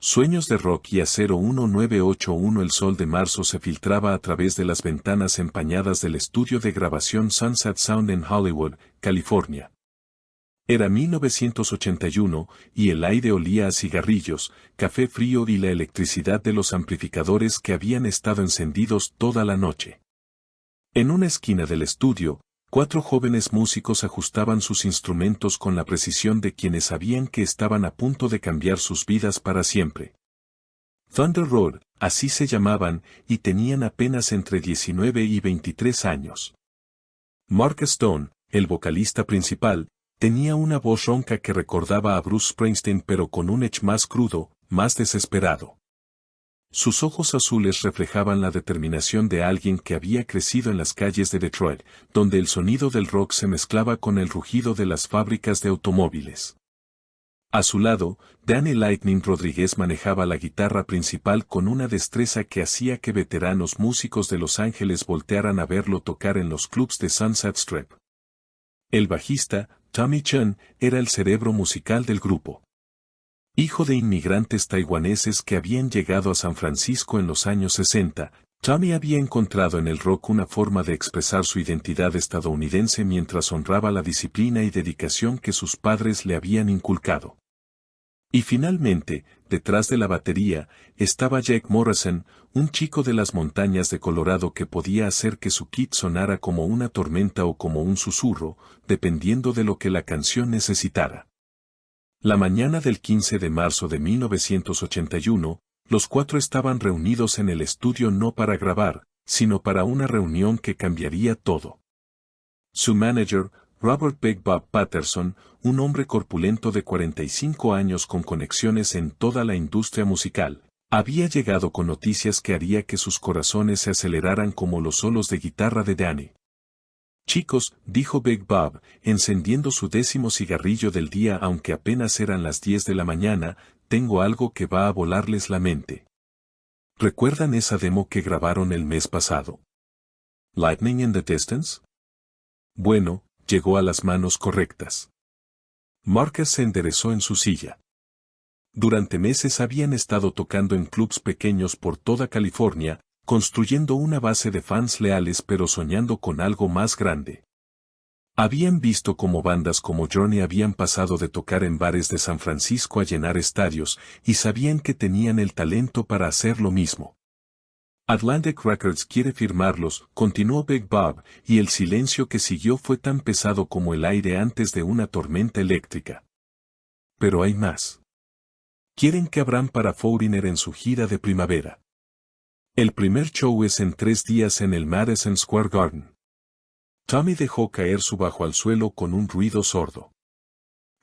Sueños de rock y acero 1981. El sol de marzo se filtraba a través de las ventanas empañadas del estudio de grabación Sunset Sound en Hollywood, California. Era 1981, y el aire olía a cigarrillos, café frío y la electricidad de los amplificadores que habían estado encendidos toda la noche. En una esquina del estudio, 4 jóvenes músicos ajustaban sus instrumentos con la precisión de quienes sabían que estaban a punto de cambiar sus vidas para siempre. Thunder Road, así se llamaban, y tenían apenas entre 19 y 23 años. Mark Stone, el vocalista principal, tenía una voz ronca que recordaba a Bruce Springsteen pero con un edge más crudo, más desesperado. Sus ojos azules reflejaban la determinación de alguien que había crecido en las calles de Detroit, donde el sonido del rock se mezclaba con el rugido de las fábricas de automóviles. A su lado, Danny Lightning Rodríguez manejaba la guitarra principal con una destreza que hacía que veteranos músicos de Los Ángeles voltearan a verlo tocar en los clubs de Sunset Strip. El bajista, Tommy Chun, era el cerebro musical del grupo. Hijo de inmigrantes taiwaneses que habían llegado a San Francisco en los años 60, Tommy había encontrado en el rock una forma de expresar su identidad estadounidense mientras honraba la disciplina y dedicación que sus padres le habían inculcado. Y finalmente, detrás de la batería, estaba Jake Morrison, un chico de las montañas de Colorado que podía hacer que su kit sonara como una tormenta o como un susurro, dependiendo de lo que la canción necesitara. La mañana del 15 de marzo de 1981, los 4 estaban reunidos en el estudio no para grabar, sino para una reunión que cambiaría todo. Su manager, Robert Big Bob Patterson, un hombre corpulento de 45 años con conexiones en toda la industria musical, había llegado con noticias que haría que sus corazones se aceleraran como los solos de guitarra de Danny. «Chicos», dijo Big Bob, encendiendo su 10º cigarrillo del día aunque apenas eran las 10 de la mañana, «tengo algo que va a volarles la mente». ¿Recuerdan esa demo que grabaron el mes pasado? ¿Lightning in the Distance? Bueno, llegó a las manos correctas. Marcus se enderezó en su silla. Durante meses habían estado tocando en clubs pequeños por toda California, construyendo una base de fans leales pero soñando con algo más grande. Habían visto cómo bandas como Journey habían pasado de tocar en bares de San Francisco a llenar estadios, y sabían que tenían el talento para hacer lo mismo. Atlantic Records quiere firmarlos, continuó Big Bob, y el silencio que siguió fue tan pesado como el aire antes de una tormenta eléctrica. Pero hay más. Quieren que abran para Foreigner en su gira de primavera. El primer show es en 3 días en el Madison Square Garden. Tommy dejó caer su bajo al suelo con un ruido sordo.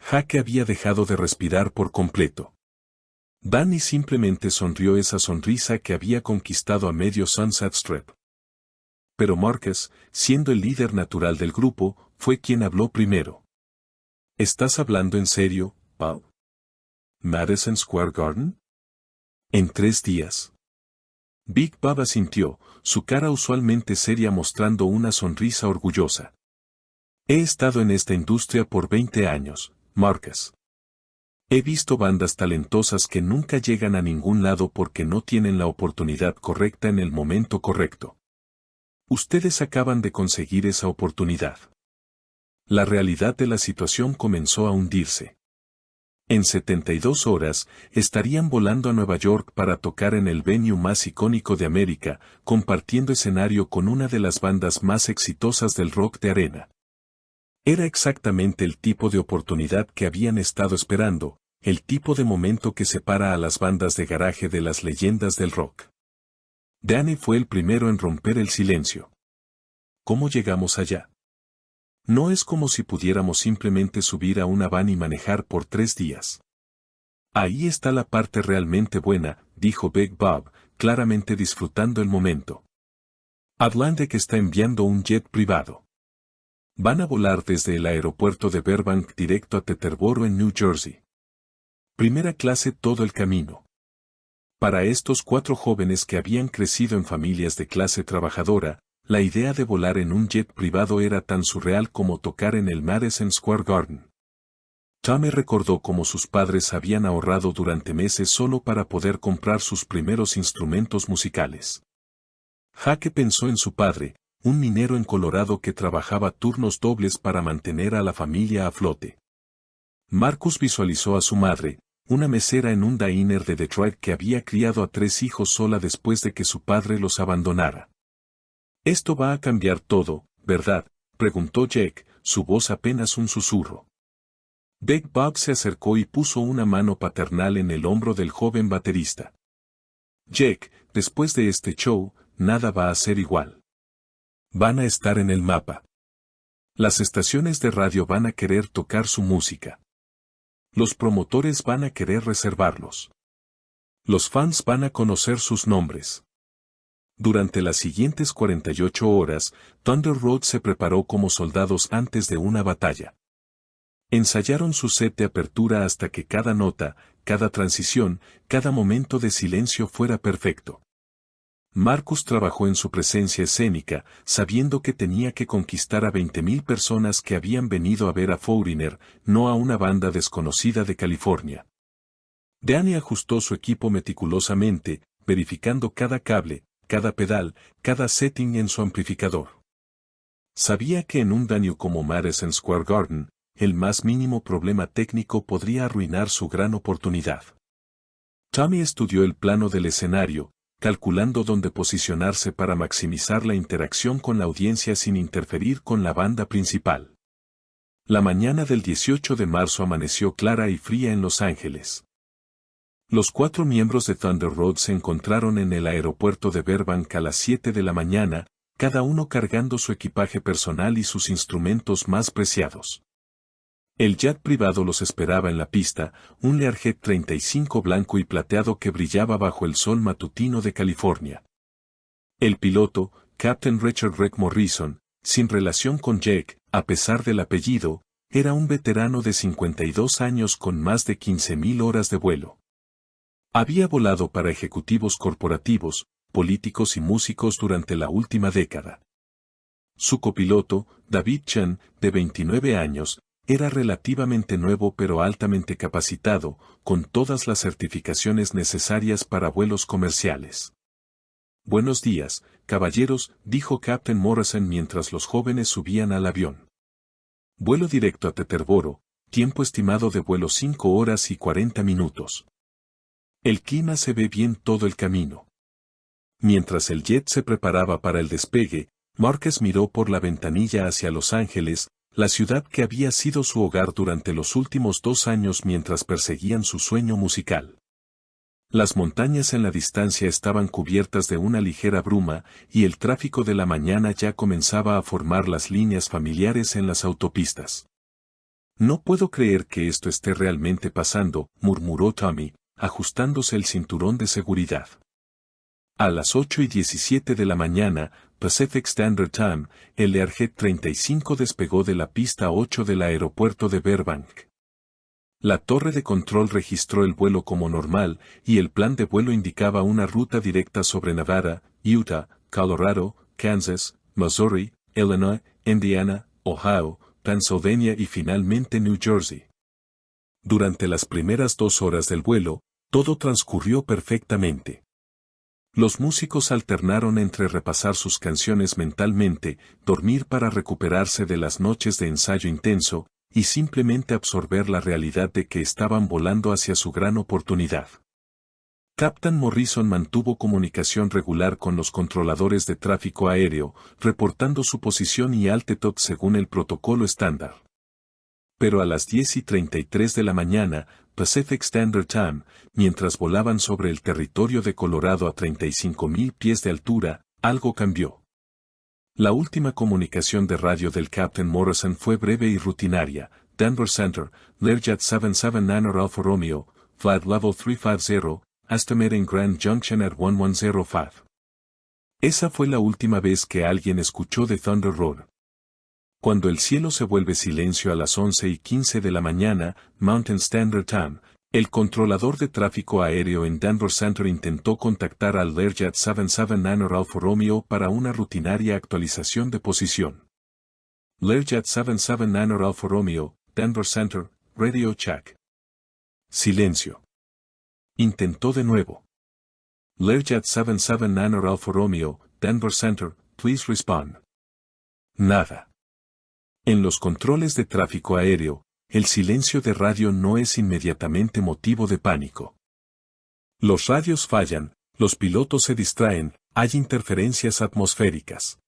Jake había dejado de respirar por completo. Danny simplemente sonrió esa sonrisa que había conquistado a medio Sunset Strip. Pero Marcus, siendo el líder natural del grupo, fue quien habló primero. ¿Estás hablando en serio, Bob? ¿Madison Square Garden? En 3 días. Big Bob asintió, su cara usualmente seria mostrando una sonrisa orgullosa. He estado en esta industria por 20 años, Marcus. He visto bandas talentosas que nunca llegan a ningún lado porque no tienen la oportunidad correcta en el momento correcto. Ustedes acaban de conseguir esa oportunidad. La realidad de la situación comenzó a hundirse. En 72 horas, estarían volando a Nueva York para tocar en el venue más icónico de América, compartiendo escenario con una de las bandas más exitosas del rock de arena. Era exactamente el tipo de oportunidad que habían estado esperando, el tipo de momento que separa a las bandas de garaje de las leyendas del rock. Danny fue el primero en romper el silencio. ¿Cómo llegamos allá? No es como si pudiéramos simplemente subir a una van y manejar por 3 días. Ahí está la parte realmente buena, dijo Big Bob, claramente disfrutando el momento. Atlantic está enviando un jet privado. Van a volar desde el aeropuerto de Burbank directo a Teterboro en New Jersey. Primera clase todo el camino. Para estos 4 jóvenes que habían crecido en familias de clase trabajadora, la idea de volar en un jet privado era tan surreal como tocar en el Madison Square Garden. Tommy recordó cómo sus padres habían ahorrado durante meses solo para poder comprar sus primeros instrumentos musicales. Jake pensó en su padre, un minero en Colorado que trabajaba turnos dobles para mantener a la familia a flote. Marcus visualizó a su madre, una mesera en un diner de Detroit que había criado a 3 hijos sola después de que su padre los abandonara. «Esto va a cambiar todo, ¿verdad?», preguntó Jake, su voz apenas un susurro. Big Bob se acercó y puso una mano paternal en el hombro del joven baterista. «Jake, después de este show, nada va a ser igual. Van a estar en el mapa. Las estaciones de radio van a querer tocar su música. Los promotores van a querer reservarlos. Los fans van a conocer sus nombres». Durante las siguientes 48 horas, Thunder Road se preparó como soldados antes de una batalla. Ensayaron su set de apertura hasta que cada nota, cada transición, cada momento de silencio fuera perfecto. Marcus trabajó en su presencia escénica, sabiendo que tenía que conquistar a 20,000 personas que habían venido a ver a Foreigner, no a una banda desconocida de California. Danny ajustó su equipo meticulosamente, verificando cada cable, cada pedal, cada setting en su amplificador. Sabía que en un venue como Madison Square Garden, el más mínimo problema técnico podría arruinar su gran oportunidad. Tommy estudió el plano del escenario, calculando dónde posicionarse para maximizar la interacción con la audiencia sin interferir con la banda principal. La mañana del 18 de marzo amaneció clara y fría en Los Ángeles. Los 4 miembros de Thunder Road se encontraron en el aeropuerto de Burbank a las 7 de la mañana, cada uno cargando su equipaje personal y sus instrumentos más preciados. El jet privado los esperaba en la pista, un Learjet 35 blanco y plateado que brillaba bajo el sol matutino de California. El piloto, Captain Richard Rick Morrison, sin relación con Jake, a pesar del apellido, era un veterano de 52 años con más de 15,000 horas de vuelo. Había volado para ejecutivos corporativos, políticos y músicos durante la última década. Su copiloto, David Chen, de 29 años, era relativamente nuevo pero altamente capacitado, con todas las certificaciones necesarias para vuelos comerciales. «Buenos días, caballeros», dijo Captain Morrison mientras los jóvenes subían al avión. «Vuelo directo a Teterboro, tiempo estimado de vuelo 5 horas y 40 minutos. El clima se ve bien todo el camino». Mientras el jet se preparaba para el despegue, Marcus miró por la ventanilla hacia Los Ángeles, la ciudad que había sido su hogar durante los últimos 2 años mientras perseguían su sueño musical. Las montañas en la distancia estaban cubiertas de una ligera bruma, y el tráfico de la mañana ya comenzaba a formar las líneas familiares en las autopistas. «No puedo creer que esto esté realmente pasando», murmuró Tommy, ajustándose el cinturón de seguridad. A las 8:17 de la mañana, Pacific Standard Time, el Learjet 35 despegó de la pista 8 del aeropuerto de Burbank. La torre de control registró el vuelo como normal, y el plan de vuelo indicaba una ruta directa sobre Nevada, Utah, Colorado, Kansas, Missouri, Illinois, Indiana, Ohio, Pennsylvania y finalmente New Jersey. Durante las primeras 2 horas del vuelo, todo transcurrió perfectamente. Los músicos alternaron entre repasar sus canciones mentalmente, dormir para recuperarse de las noches de ensayo intenso, y simplemente absorber la realidad de que estaban volando hacia su gran oportunidad. Captain Morrison mantuvo comunicación regular con los controladores de tráfico aéreo, reportando su posición y altitud según el protocolo estándar. Pero a las 10:33 de la mañana, Pacific Standard Time, mientras volaban sobre el territorio de Colorado a 35,000 pies de altura, algo cambió. La última comunicación de radio del Captain Morrison fue breve y rutinaria. «Denver Center, Learjet 779 Alfa Romeo, Flight Level 350, Estimating Grand Junction at 1105». Esa fue la última vez que alguien escuchó de Thunder Road. Cuando el cielo se vuelve silencio a las 11:15 de la mañana, Mountain Standard Time, el controlador de tráfico aéreo en Denver Center intentó contactar al Learjet 779 Alfa Romeo para una rutinaria actualización de posición. Learjet 779 Alfa Romeo, Denver Center, Radio Shack. Silencio. Intentó de nuevo. Learjet 779 Alfa Romeo, Denver Center, please respond. Nada. En los controles de tráfico aéreo, el silencio de radio no es inmediatamente motivo de pánico. Los radios fallan, los pilotos se distraen, hay interferencias atmosféricas.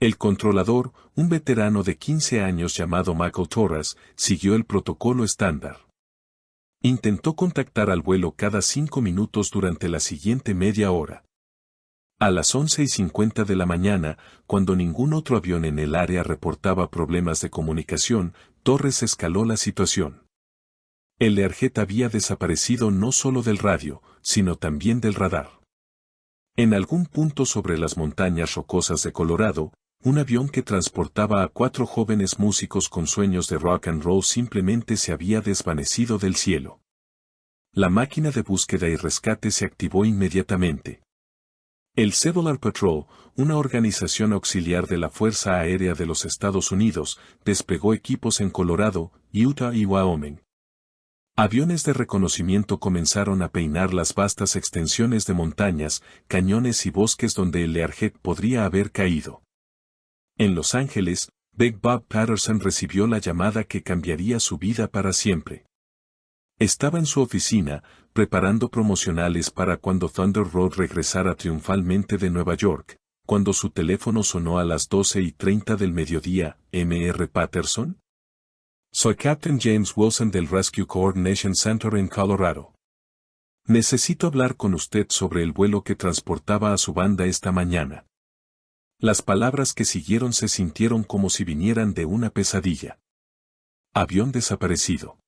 El controlador, un veterano de 15 años llamado Michael Torres, siguió el protocolo estándar. Intentó contactar al vuelo cada 5 minutos durante la siguiente media hora. A las 11:50 de la mañana, cuando ningún otro avión en el área reportaba problemas de comunicación, Torres escaló la situación. El Learjet había desaparecido no solo del radio, sino también del radar. En algún punto sobre las montañas rocosas de Colorado, un avión que transportaba a 4 jóvenes músicos con sueños de rock and roll simplemente se había desvanecido del cielo. La máquina de búsqueda y rescate se activó inmediatamente. El Civil Air Patrol, una organización auxiliar de la Fuerza Aérea de los Estados Unidos, desplegó equipos en Colorado, Utah y Wyoming. Aviones de reconocimiento comenzaron a peinar las vastas extensiones de montañas, cañones y bosques donde el Learjet podría haber caído. En Los Ángeles, Big Bob Patterson recibió la llamada que cambiaría su vida para siempre. Estaba en su oficina, preparando promocionales para cuando Thunder Road regresara triunfalmente de Nueva York, cuando su teléfono sonó a las 12:30 del mediodía. Mr. Patterson. Soy Captain James Wilson del Rescue Coordination Center en Colorado. Necesito hablar con usted sobre el vuelo que transportaba a su banda esta mañana. Las palabras que siguieron se sintieron como si vinieran de una pesadilla. Avión desaparecido.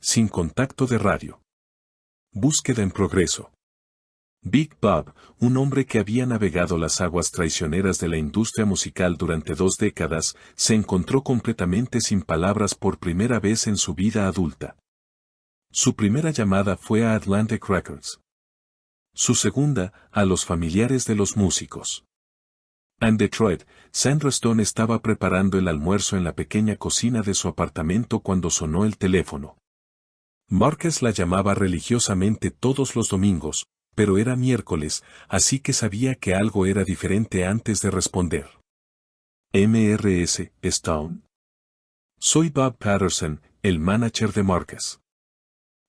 Sin contacto de radio. Búsqueda en progreso. Big Bob, un hombre que había navegado las aguas traicioneras de la industria musical durante 2 décadas, se encontró completamente sin palabras por primera vez en su vida adulta. Su primera llamada fue a Atlantic Records. Su segunda, a los familiares de los músicos. En Detroit, Sandra Stone estaba preparando el almuerzo en la pequeña cocina de su apartamento cuando sonó el teléfono. Marcus la llamaba religiosamente todos los domingos, pero era miércoles, así que sabía que algo era diferente antes de responder. Mrs. Stone. Soy Bob Patterson, el manager de Marcus.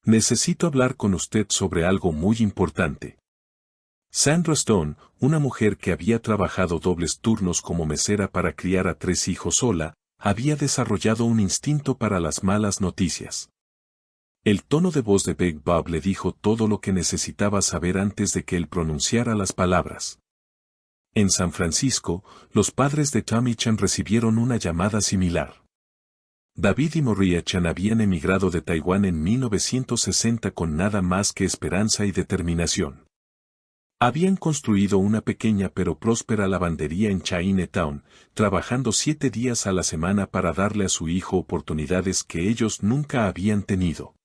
Necesito hablar con usted sobre algo muy importante. Sandra Stone, una mujer que había trabajado dobles turnos como mesera para criar a 3 hijos sola, había desarrollado un instinto para las malas noticias. El tono de voz de Big Bob le dijo todo lo que necesitaba saber antes de que él pronunciara las palabras. En San Francisco, los padres de Tommy Chan recibieron una llamada similar. David y Maria Chan habían emigrado de Taiwán en 1960 con nada más que esperanza y determinación. Habían construido una pequeña pero próspera lavandería en Chinatown, trabajando 7 días a la semana para darle a su hijo oportunidades que ellos nunca habían tenido.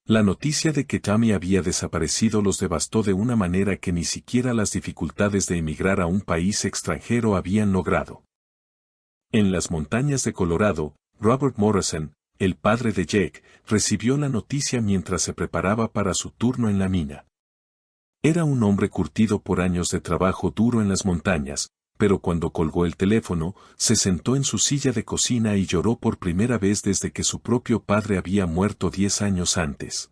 La noticia de que Tommy había desaparecido los devastó de una manera que ni siquiera las dificultades de emigrar a un país extranjero habían logrado. En las montañas de Colorado, Robert Morrison, el padre de Jake, recibió la noticia mientras se preparaba para su turno en la mina. Era un hombre curtido por años de trabajo duro en las montañas, pero cuando colgó el teléfono, se sentó en su silla de cocina y lloró por primera vez desde que su propio padre había muerto 10 años antes.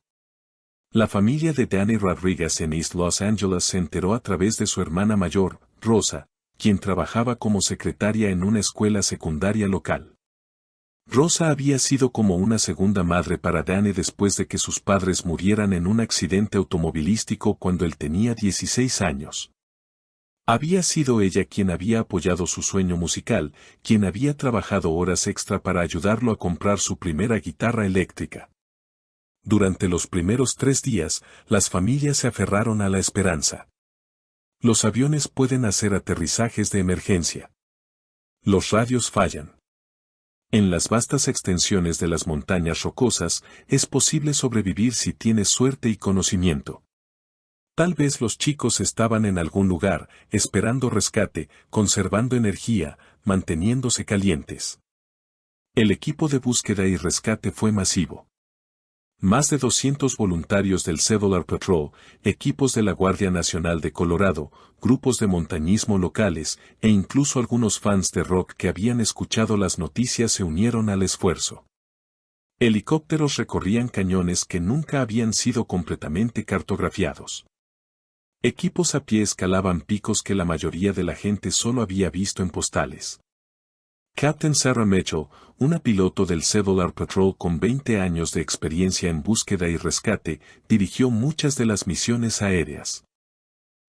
La familia de Danny Rodriguez en East Los Angeles se enteró a través de su hermana mayor, Rosa, quien trabajaba como secretaria en una escuela secundaria local. Rosa había sido como una segunda madre para Danny después de que sus padres murieran en un accidente automovilístico cuando él tenía 16 años. Había sido ella quien había apoyado su sueño musical, quien había trabajado horas extra para ayudarlo a comprar su primera guitarra eléctrica. Durante los primeros 3 días, las familias se aferraron a la esperanza. Los aviones pueden hacer aterrizajes de emergencia. Los radios fallan. En las vastas extensiones de las montañas rocosas, es posible sobrevivir si tienes suerte y conocimiento. Tal vez los chicos estaban en algún lugar, esperando rescate, conservando energía, manteniéndose calientes. El equipo de búsqueda y rescate fue masivo. Más de 200 voluntarios del Civil Patrol, equipos de la Guardia Nacional de Colorado, grupos de montañismo locales, e incluso algunos fans de rock que habían escuchado las noticias se unieron al esfuerzo. Helicópteros recorrían cañones que nunca habían sido completamente cartografiados. Equipos a pie escalaban picos que la mayoría de la gente solo había visto en postales. Captain Sarah Mitchell, una piloto del Civil Patrol con 20 años de experiencia en búsqueda y rescate, dirigió muchas de las misiones aéreas.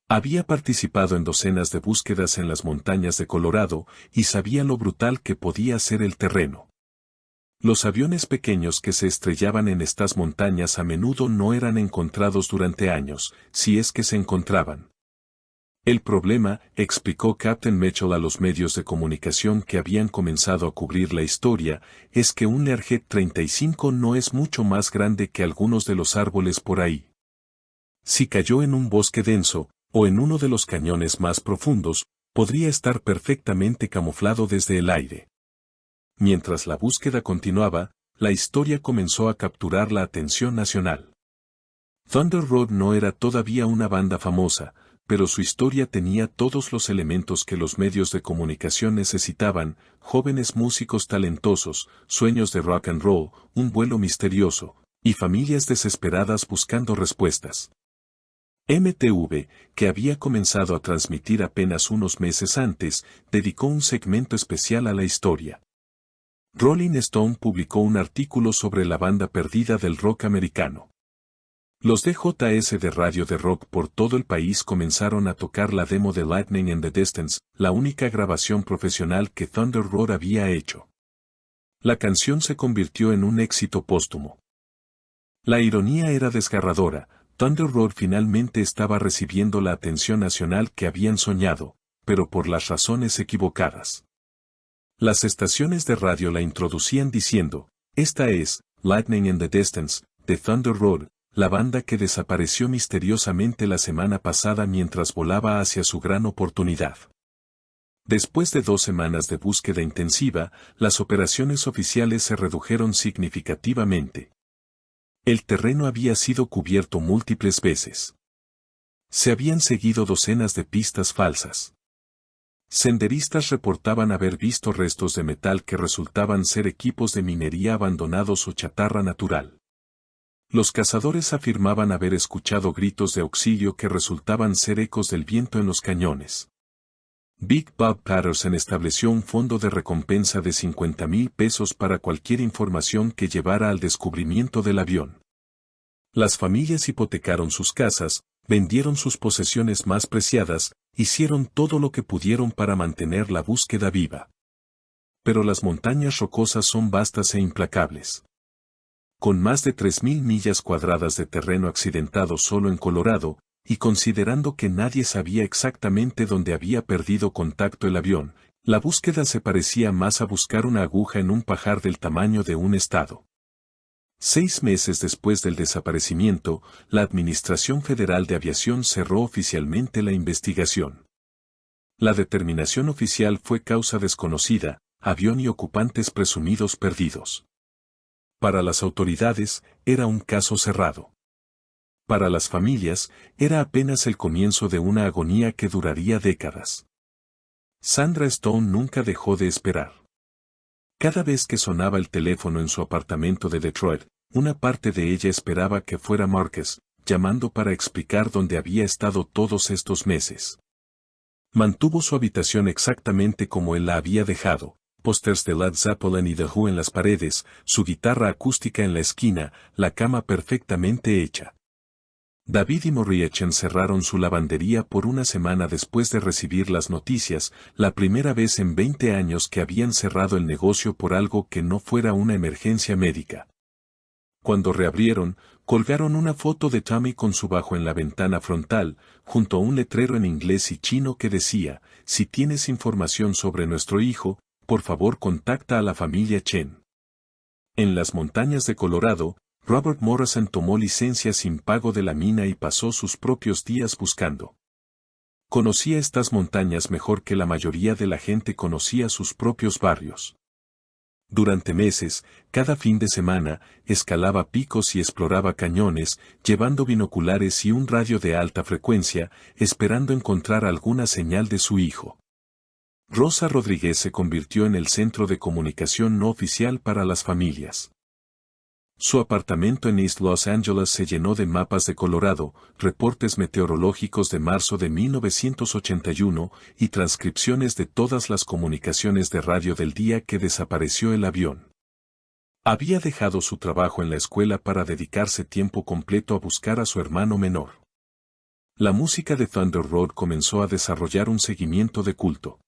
Había participado en docenas de búsquedas en las montañas de Colorado y sabía lo brutal que podía ser el terreno. Los aviones pequeños que se estrellaban en estas montañas a menudo no eran encontrados durante años, si es que se encontraban. El problema, explicó Captain Mitchell a los medios de comunicación que habían comenzado a cubrir la historia, es que un Learjet 35 no es mucho más grande que algunos de los árboles por ahí. Si cayó en un bosque denso, o en uno de los cañones más profundos, podría estar perfectamente camuflado desde el aire. Mientras la búsqueda continuaba, la historia comenzó a capturar la atención nacional. Thunder Road no era todavía una banda famosa, pero su historia tenía todos los elementos que los medios de comunicación necesitaban: jóvenes músicos talentosos, sueños de rock and roll, un vuelo misterioso, y familias desesperadas buscando respuestas. MTV, que había comenzado a transmitir apenas unos meses antes, dedicó un segmento especial a la historia. Rolling Stone publicó un artículo sobre la banda perdida del rock americano. Los DJs de radio de rock por todo el país comenzaron a tocar la demo de Lightning in the Distance, la única grabación profesional que Thunder Road había hecho. La canción se convirtió en un éxito póstumo. La ironía era desgarradora: Thunder Road finalmente estaba recibiendo la atención nacional que habían soñado, pero por las razones equivocadas. Las estaciones de radio la introducían diciendo: esta es Lightning in the Distance, de Thunder Road, la banda que desapareció misteriosamente la semana pasada mientras volaba hacia su gran oportunidad. Después de 2 semanas de búsqueda intensiva, las operaciones oficiales se redujeron significativamente. El terreno había sido cubierto múltiples veces. Se habían seguido docenas de pistas falsas. Senderistas reportaban haber visto restos de metal que resultaban ser equipos de minería abandonados o chatarra natural. Los cazadores afirmaban haber escuchado gritos de auxilio que resultaban ser ecos del viento en los cañones. Big Bob Patterson estableció un fondo de recompensa de $50,000 para cualquier información que llevara al descubrimiento del avión. Las familias hipotecaron sus casas, vendieron sus posesiones más preciadas, hicieron todo lo que pudieron para mantener la búsqueda viva. Pero las montañas rocosas son vastas e implacables. Con más de 3,000 millas cuadradas de terreno accidentado solo en Colorado, y considerando que nadie sabía exactamente dónde había perdido contacto el avión, la búsqueda se parecía más a buscar una aguja en un pajar del tamaño de un estado. 6 meses después del desaparecimiento, la Administración Federal de Aviación cerró oficialmente la investigación. La determinación oficial fue causa desconocida, avión y ocupantes presumidos perdidos. Para las autoridades, era un caso cerrado. Para las familias, era apenas el comienzo de una agonía que duraría décadas. Sandra Stone nunca dejó de esperar. Cada vez que sonaba el teléfono en su apartamento de Detroit, una parte de ella esperaba que fuera Marcus, llamando para explicar dónde había estado todos estos meses. Mantuvo su habitación exactamente como él la había dejado: pósters de Led Zeppelin y The Who en las paredes, su guitarra acústica en la esquina, la cama perfectamente hecha. David y Moriarty cerraron su lavandería por una semana después de recibir las noticias, la primera vez en 20 años que habían cerrado el negocio por algo que no fuera una emergencia médica. Cuando reabrieron, colgaron una foto de Tommy con su bajo en la ventana frontal, junto a un letrero en inglés y chino que decía: si tienes información sobre nuestro hijo, por favor contacta a la familia Chen. En las montañas de Colorado, Robert Morrison tomó licencia sin pago de la mina y pasó sus propios días buscando. Conocía estas montañas mejor que la mayoría de la gente conocía sus propios barrios. Durante meses, cada fin de semana, escalaba picos y exploraba cañones, llevando binoculares y un radio de alta frecuencia, esperando encontrar alguna señal de su hijo. Rosa Rodríguez se convirtió en el centro de comunicación no oficial para las familias. Su apartamento en East Los Angeles se llenó de mapas de Colorado, reportes meteorológicos de marzo de 1981 y transcripciones de todas las comunicaciones de radio del día que desapareció el avión. Había dejado su trabajo en la escuela para dedicarse tiempo completo a buscar a su hermano menor. La música de Thunder Road comenzó a desarrollar un seguimiento de culto.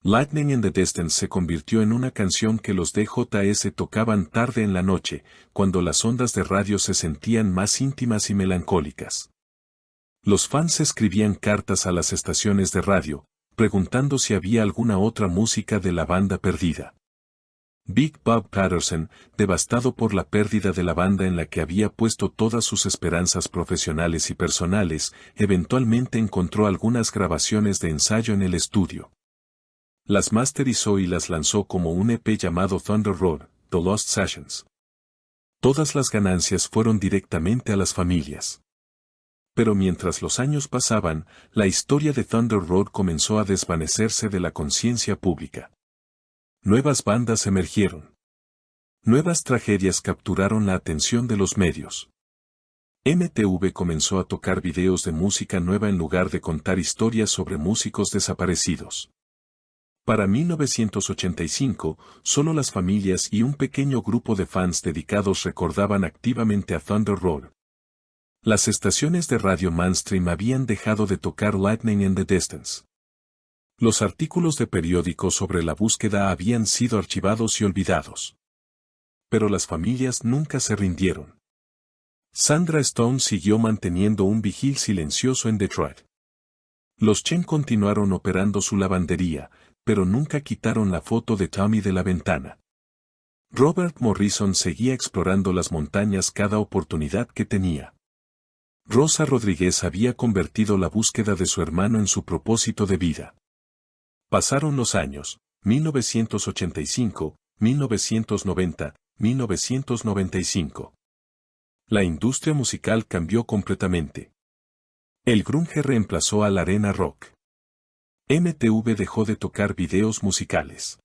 Lightning in the Distance se convirtió en una canción que los DJS tocaban tarde en la noche, cuando las ondas de radio se sentían más íntimas y melancólicas. Los fans escribían cartas a las estaciones de radio, preguntando si había alguna otra música de la banda perdida. Big Bob Patterson, devastado por la pérdida de la banda en la que había puesto todas sus esperanzas profesionales y personales, eventualmente encontró algunas grabaciones de ensayo en el estudio. Las masterizó y las lanzó como un EP llamado Thunder Road, The Lost Sessions. Todas las ganancias fueron directamente a las familias. Pero mientras los años pasaban, la historia de Thunder Road comenzó a desvanecerse de la conciencia pública. Nuevas bandas emergieron. Nuevas tragedias capturaron la atención de los medios. MTV comenzó a tocar videos de música nueva en lugar de contar historias sobre músicos desaparecidos. Para 1985, solo las familias y un pequeño grupo de fans dedicados recordaban activamente a Thunder Road. Las estaciones de radio mainstream habían dejado de tocar Lightning in the Distance. Los artículos de periódicos sobre la búsqueda habían sido archivados y olvidados. Pero las familias nunca se rindieron. Sandra Stone siguió manteniendo un vigil silencioso en Detroit. Los Chen continuaron operando su lavandería, pero nunca quitaron la foto de Tommy de la ventana. Robert Morrison seguía explorando las montañas cada oportunidad que tenía. Rosa Rodríguez había convertido la búsqueda de su hermano en su propósito de vida. Pasaron los años, 1985, 1990, 1995. La industria musical cambió completamente. El grunge reemplazó al arena rock. MTV dejó de tocar videos musicales.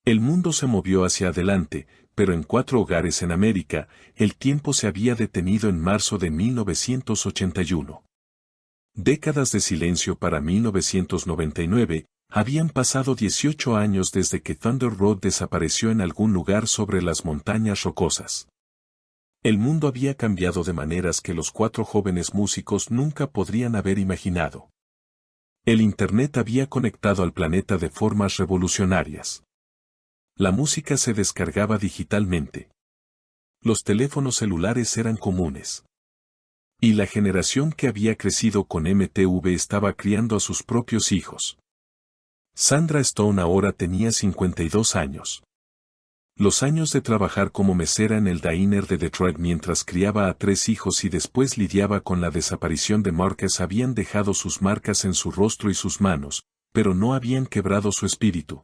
El mundo se movió hacia adelante, pero en 4 hogares en América, el tiempo se había detenido en marzo de 1981. Décadas de silencio para 1999, habían pasado 18 años desde que Thunder Road desapareció en algún lugar sobre las montañas rocosas. El mundo había cambiado de maneras que los 4 jóvenes músicos nunca podrían haber imaginado. El Internet había conectado al planeta de formas revolucionarias. La música se descargaba digitalmente. Los teléfonos celulares eran comunes. Y la generación que había crecido con MTV estaba criando a sus propios hijos. Sandra Stone ahora tenía 52 años. Los años de trabajar como mesera en el diner de Detroit mientras criaba a 3 hijos y después lidiaba con la desaparición de Marcus habían dejado sus marcas en su rostro y sus manos, pero no habían quebrado su espíritu.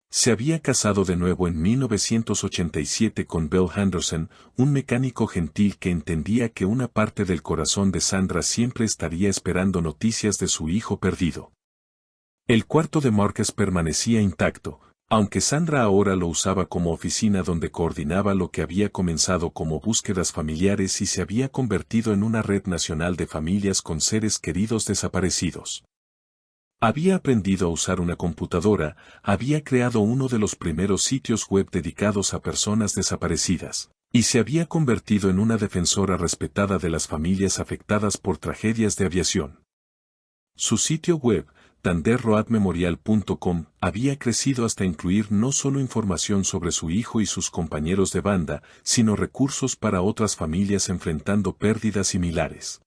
Se había casado de nuevo en 1987 con Bill Henderson, un mecánico gentil que entendía que una parte del corazón de Sandra siempre estaría esperando noticias de su hijo perdido. El cuarto de Marcus permanecía intacto, aunque Sandra ahora lo usaba como oficina donde coordinaba lo que había comenzado como búsquedas familiares y se había convertido en una red nacional de familias con seres queridos desaparecidos. Había aprendido a usar una computadora, había creado uno de los primeros sitios web dedicados a personas desaparecidas, y se había convertido en una defensora respetada de las familias afectadas por tragedias de aviación. Su sitio web, thunderroadmemorial.com, había crecido hasta incluir no solo información sobre su hijo y sus compañeros de banda, sino recursos para otras familias enfrentando pérdidas similares.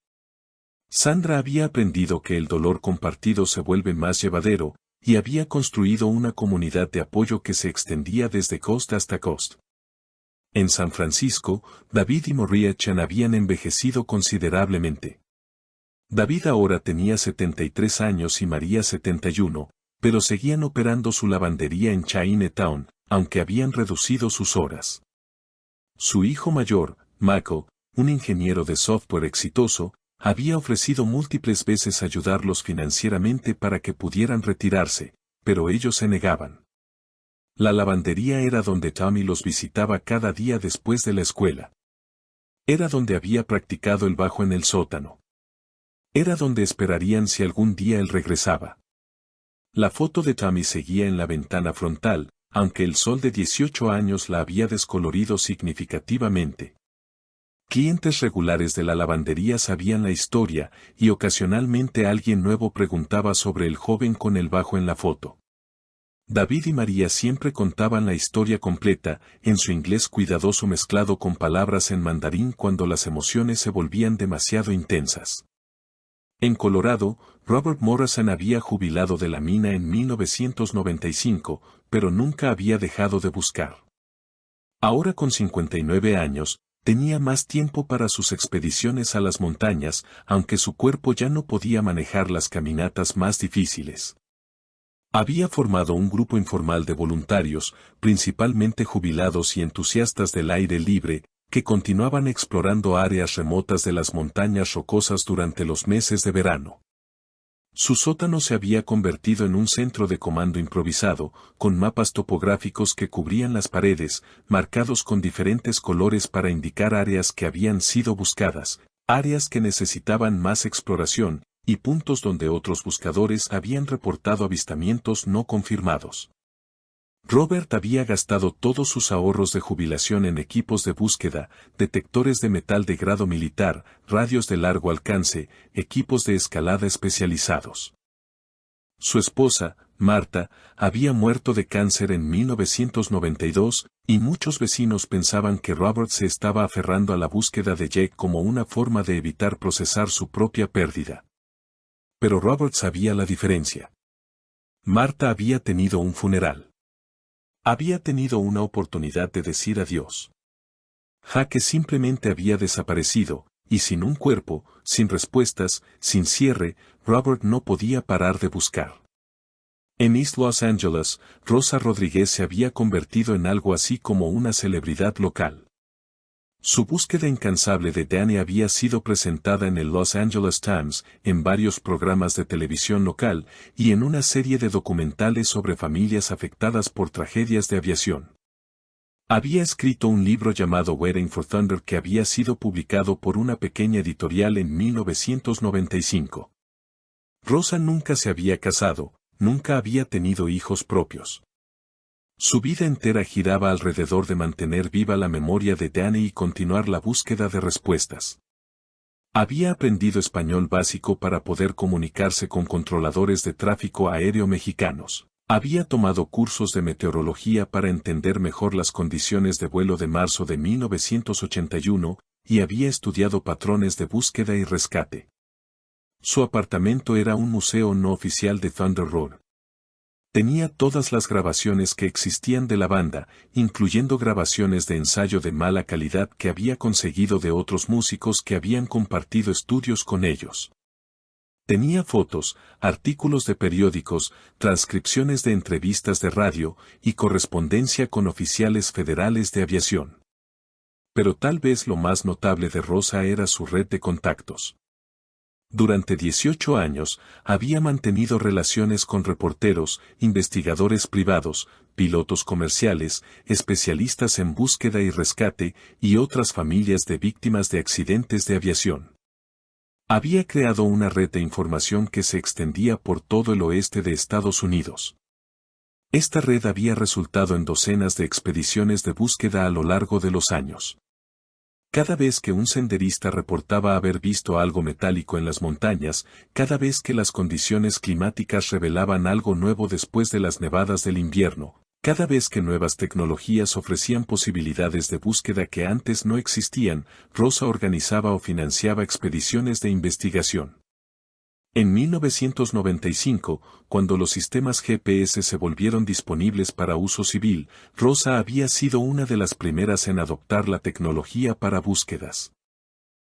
Sandra había aprendido que el dolor compartido se vuelve más llevadero, y había construido una comunidad de apoyo que se extendía desde coast hasta coast. En San Francisco, David y Maria Chen habían envejecido considerablemente. David ahora tenía 73 años y María 71, pero seguían operando su lavandería en Chinatown, aunque habían reducido sus horas. Su hijo mayor, Michael, un ingeniero de software exitoso, había ofrecido múltiples veces ayudarlos financieramente para que pudieran retirarse, pero ellos se negaban. La lavandería era donde Tommy los visitaba cada día después de la escuela. Era donde había practicado el bajo en el sótano. Era donde esperarían si algún día él regresaba. La foto de Tommy seguía en la ventana frontal, aunque el sol de 18 años la había descolorido significativamente. Clientes regulares de la lavandería sabían la historia, y ocasionalmente alguien nuevo preguntaba sobre el joven con el bajo en la foto. David y María siempre contaban la historia completa, en su inglés cuidadoso mezclado con palabras en mandarín cuando las emociones se volvían demasiado intensas. En Colorado, Robert Morrison había jubilado de la mina en 1995, pero nunca había dejado de buscar. Ahora con 59 años, tenía más tiempo para sus expediciones a las montañas, aunque su cuerpo ya no podía manejar las caminatas más difíciles. Había formado un grupo informal de voluntarios, principalmente jubilados y entusiastas del aire libre, que continuaban explorando áreas remotas de las montañas rocosas durante los meses de verano. Su sótano se había convertido en un centro de comando improvisado, con mapas topográficos que cubrían las paredes, marcados con diferentes colores para indicar áreas que habían sido buscadas, áreas que necesitaban más exploración, y puntos donde otros buscadores habían reportado avistamientos no confirmados. Robert había gastado todos sus ahorros de jubilación en equipos de búsqueda, detectores de metal de grado militar, radios de largo alcance, equipos de escalada especializados. Su esposa, Marta, había muerto de cáncer en 1992, y muchos vecinos pensaban que Robert se estaba aferrando a la búsqueda de Jake como una forma de evitar procesar su propia pérdida. Pero Robert sabía la diferencia. Marta había tenido un funeral. Había tenido una oportunidad de decir adiós. Jake simplemente había desaparecido, y sin un cuerpo, sin respuestas, sin cierre, Robert no podía parar de buscar. En East Los Angeles, Rosa Rodríguez se había convertido en algo así como una celebridad local. Su búsqueda incansable de Danny había sido presentada en el Los Angeles Times, en varios programas de televisión local, y en una serie de documentales sobre familias afectadas por tragedias de aviación. Había escrito un libro llamado Waiting for Thunder que había sido publicado por una pequeña editorial en 1995. Rosa nunca se había casado, nunca había tenido hijos propios. Su vida entera giraba alrededor de mantener viva la memoria de Danny y continuar la búsqueda de respuestas. Había aprendido español básico para poder comunicarse con controladores de tráfico aéreo mexicanos. Había tomado cursos de meteorología para entender mejor las condiciones de vuelo de marzo de 1981, y había estudiado patrones de búsqueda y rescate. Su apartamento era un museo no oficial de Thunder Road. Tenía todas las grabaciones que existían de la banda, incluyendo grabaciones de ensayo de mala calidad que había conseguido de otros músicos que habían compartido estudios con ellos. Tenía fotos, artículos de periódicos, transcripciones de entrevistas de radio y correspondencia con oficiales federales de aviación. Pero tal vez lo más notable de Rosa era su red de contactos. Durante 18 años, había mantenido relaciones con reporteros, investigadores privados, pilotos comerciales, especialistas en búsqueda y rescate, y otras familias de víctimas de accidentes de aviación. Había creado una red de información que se extendía por todo el oeste de Estados Unidos. Esta red había resultado en docenas de expediciones de búsqueda a lo largo de los años. Cada vez que un senderista reportaba haber visto algo metálico en las montañas, cada vez que las condiciones climáticas revelaban algo nuevo después de las nevadas del invierno, cada vez que nuevas tecnologías ofrecían posibilidades de búsqueda que antes no existían, Rosa organizaba o financiaba expediciones de investigación. En 1995, cuando los sistemas GPS se volvieron disponibles para uso civil, Rosa había sido una de las primeras en adoptar la tecnología para búsquedas.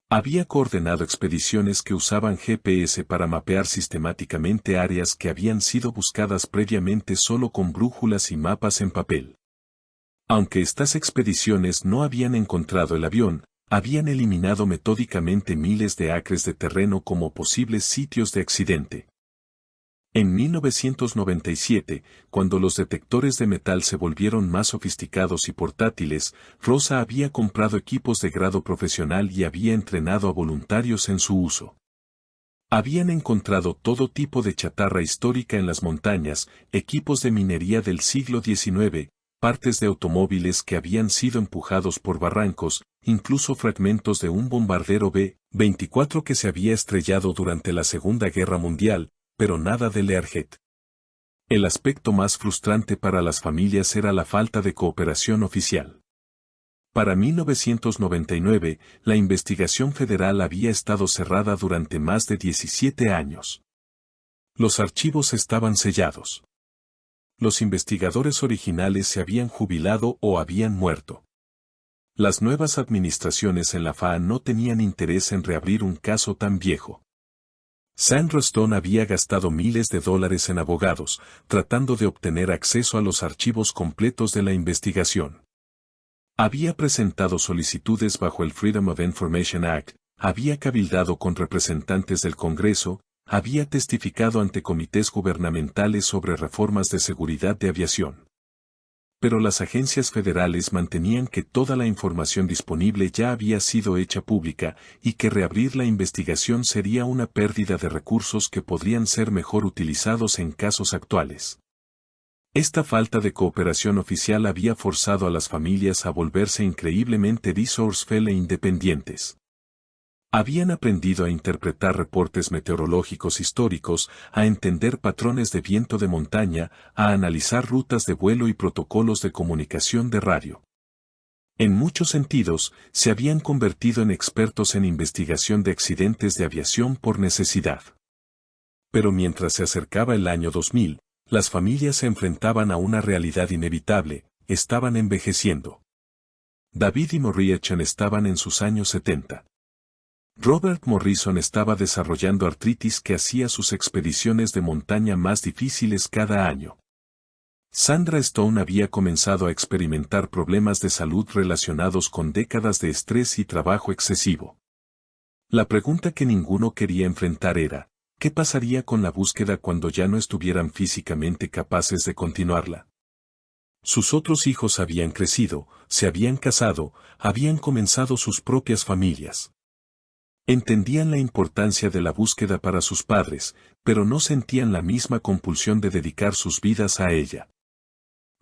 Había coordinado expediciones que usaban GPS para mapear sistemáticamente áreas que habían sido buscadas previamente solo con brújulas y mapas en papel. Aunque estas expediciones no habían encontrado el avión, habían eliminado metódicamente miles de acres de terreno como posibles sitios de accidente. En 1997, cuando los detectores de metal se volvieron más sofisticados y portátiles, Rosa había comprado equipos de grado profesional y había entrenado a voluntarios en su uso. Habían encontrado todo tipo de chatarra histórica en las montañas, equipos de minería del siglo XIX, partes de automóviles que habían sido empujados por barrancos, incluso fragmentos de un bombardero B-24 que se había estrellado durante la Segunda Guerra Mundial, pero nada de Learjet. El aspecto más frustrante para las familias era la falta de cooperación oficial. Para 1999, la investigación federal había estado cerrada durante más de 17 años. Los archivos estaban sellados. Los investigadores originales se habían jubilado o habían muerto. Las nuevas administraciones en la FAA no tenían interés en reabrir un caso tan viejo. Sandra Stone había gastado miles de dólares en abogados, tratando de obtener acceso a los archivos completos de la investigación. Había presentado solicitudes bajo el Freedom of Information Act, había cabildado con representantes del Congreso, había testificado ante comités gubernamentales sobre reformas de seguridad de aviación. Pero las agencias federales mantenían que toda la información disponible ya había sido hecha pública y que reabrir la investigación sería una pérdida de recursos que podrían ser mejor utilizados en casos actuales. Esta falta de cooperación oficial había forzado a las familias a volverse increíblemente resourceful e independientes. Habían aprendido a interpretar reportes meteorológicos históricos, a entender patrones de viento de montaña, a analizar rutas de vuelo y protocolos de comunicación de radio. En muchos sentidos, se habían convertido en expertos en investigación de accidentes de aviación por necesidad. Pero mientras se acercaba el año 2000, las familias se enfrentaban a una realidad inevitable, estaban envejeciendo. David y Maria Chan estaban en sus años 70. Robert Morrison estaba desarrollando artritis que hacía sus expediciones de montaña más difíciles cada año. Sandra Stone había comenzado a experimentar problemas de salud relacionados con décadas de estrés y trabajo excesivo. La pregunta que ninguno quería enfrentar era, ¿qué pasaría con la búsqueda cuando ya no estuvieran físicamente capaces de continuarla? Sus otros hijos habían crecido, se habían casado, habían comenzado sus propias familias. Entendían la importancia de la búsqueda para sus padres, pero no sentían la misma compulsión de dedicar sus vidas a ella.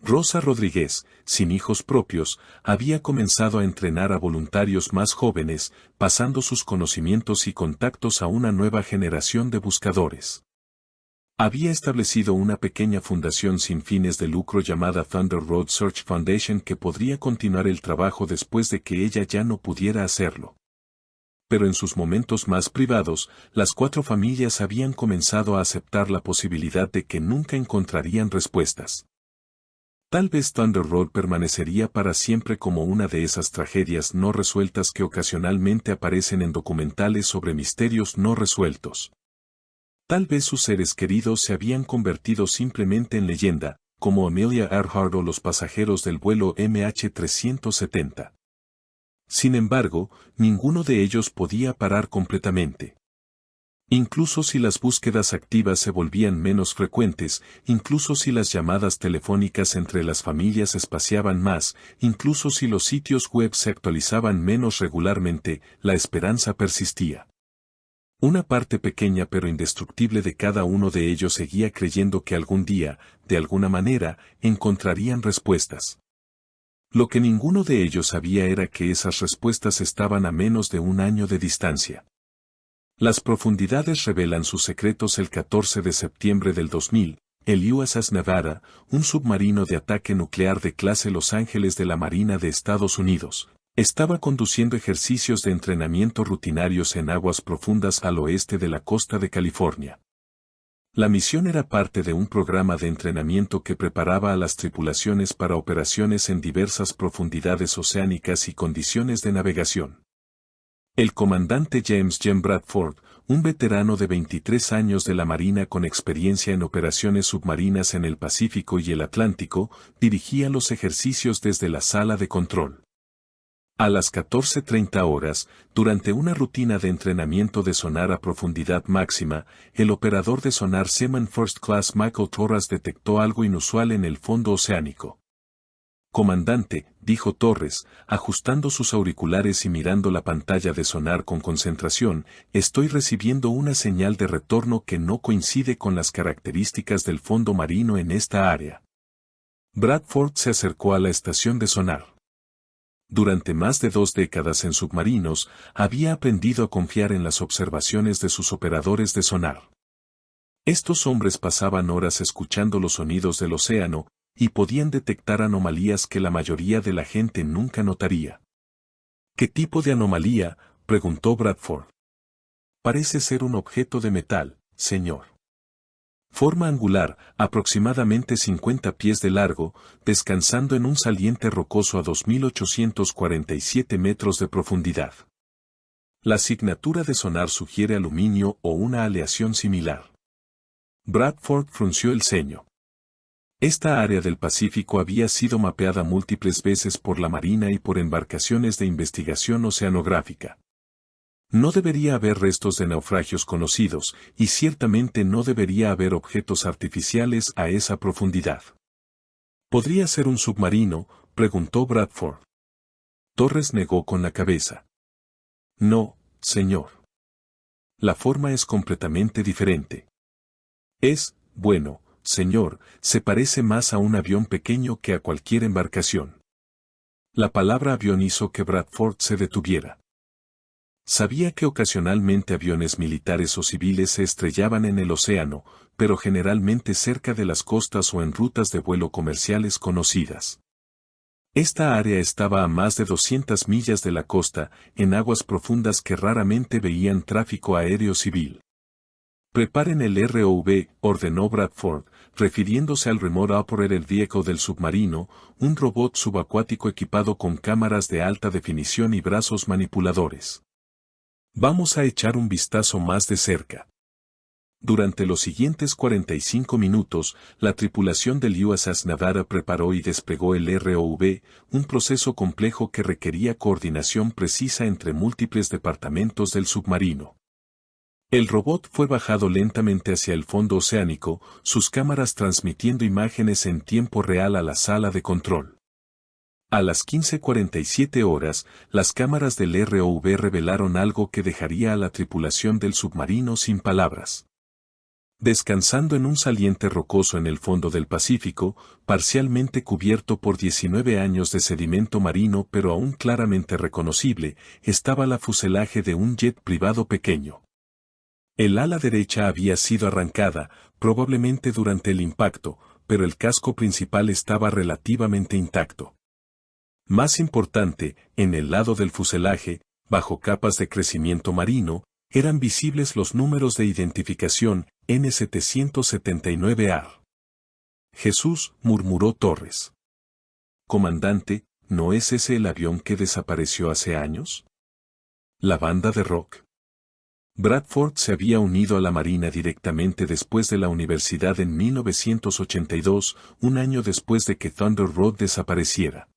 Rosa Rodríguez, sin hijos propios, había comenzado a entrenar a voluntarios más jóvenes, pasando sus conocimientos y contactos a una nueva generación de buscadores. Había establecido una pequeña fundación sin fines de lucro llamada Thunder Road Search Foundation que podría continuar el trabajo después de que ella ya no pudiera hacerlo. Pero en sus momentos más privados, las 4 familias habían comenzado a aceptar la posibilidad de que nunca encontrarían respuestas. Tal vez Thunder Road permanecería para siempre como una de esas tragedias no resueltas que ocasionalmente aparecen en documentales sobre misterios no resueltos. Tal vez sus seres queridos se habían convertido simplemente en leyenda, como Amelia Earhart o los pasajeros del vuelo MH370. Sin embargo, ninguno de ellos podía parar completamente. Incluso si las búsquedas activas se volvían menos frecuentes, incluso si las llamadas telefónicas entre las familias espaciaban más, incluso si los sitios web se actualizaban menos regularmente, la esperanza persistía. Una parte pequeña pero indestructible de cada uno de ellos seguía creyendo que algún día, de alguna manera, encontrarían respuestas. Lo que ninguno de ellos sabía era que esas respuestas estaban a menos de un año de distancia. Las profundidades revelan sus secretos. El 14 de septiembre del 2000, el USS Nevada, un submarino de ataque nuclear de clase Los Ángeles de la Marina de Estados Unidos, estaba conduciendo ejercicios de entrenamiento rutinarios en aguas profundas al oeste de la costa de California. La misión era parte de un programa de entrenamiento que preparaba a las tripulaciones para operaciones en diversas profundidades oceánicas y condiciones de navegación. El comandante James Jem Bradford, un veterano de 23 años de la Marina con experiencia en operaciones submarinas en el Pacífico y el Atlántico, dirigía los ejercicios desde la sala de control. A las 14:30 horas, durante una rutina de entrenamiento de sonar a profundidad máxima, el operador de sonar Seaman First Class Michael Torres detectó algo inusual en el fondo oceánico. «Comandante», dijo Torres, ajustando sus auriculares y mirando la pantalla de sonar con concentración, «estoy recibiendo una señal de retorno que no coincide con las características del fondo marino en esta área». Bradford se acercó a la estación de sonar. Durante más de 2 décadas en submarinos, había aprendido a confiar en las observaciones de sus operadores de sonar. Estos hombres pasaban horas escuchando los sonidos del océano, y podían detectar anomalías que la mayoría de la gente nunca notaría. «¿Qué tipo de anomalía?», preguntó Bradford. «Parece ser un objeto de metal, señor. Forma angular, aproximadamente 50 pies de largo, descansando en un saliente rocoso a 2.847 metros de profundidad. La asignatura de sonar sugiere aluminio o una aleación similar». Bradford frunció el ceño. Esta área del Pacífico había sido mapeada múltiples veces por la Marina y por embarcaciones de investigación oceanográfica. No debería haber restos de naufragios conocidos, y ciertamente no debería haber objetos artificiales a esa profundidad. «¿Podría ser un submarino?», preguntó Bradford. Torres negó con la cabeza. «No, señor. La forma es completamente diferente. Bueno, señor, se parece más a un avión pequeño que a cualquier embarcación». La palabra avión hizo que Bradford se detuviera. Sabía que ocasionalmente aviones militares o civiles se estrellaban en el océano, pero generalmente cerca de las costas o en rutas de vuelo comerciales conocidas. Esta área estaba a más de 200 millas de la costa, en aguas profundas que raramente veían tráfico aéreo civil. «Preparen el ROV», ordenó Bradford, refiriéndose al Remote Operated Vehicle del submarino, un robot subacuático equipado con cámaras de alta definición y brazos manipuladores. «Vamos a echar un vistazo más de cerca». Durante los siguientes 45 minutos, la tripulación del USS Nevada preparó y desplegó el ROV, un proceso complejo que requería coordinación precisa entre múltiples departamentos del submarino. El robot fue bajado lentamente hacia el fondo oceánico, sus cámaras transmitiendo imágenes en tiempo real a la sala de control. A las 15:47 horas, las cámaras del ROV revelaron algo que dejaría a la tripulación del submarino sin palabras. Descansando en un saliente rocoso en el fondo del Pacífico, parcialmente cubierto por 19 años de sedimento marino pero aún claramente reconocible, estaba la fuselaje de un jet privado pequeño. El ala derecha había sido arrancada, probablemente durante el impacto, pero el casco principal estaba relativamente intacto. Más importante, en el lado del fuselaje, bajo capas de crecimiento marino, eran visibles los números de identificación N779AR. «Jesús», murmuró Torres. «Comandante, ¿no es ese el avión que desapareció hace años? ¿La banda de rock?». Bradford se había unido a la Marina directamente después de la universidad en 1982, un año después de que Thunder Road desapareciera.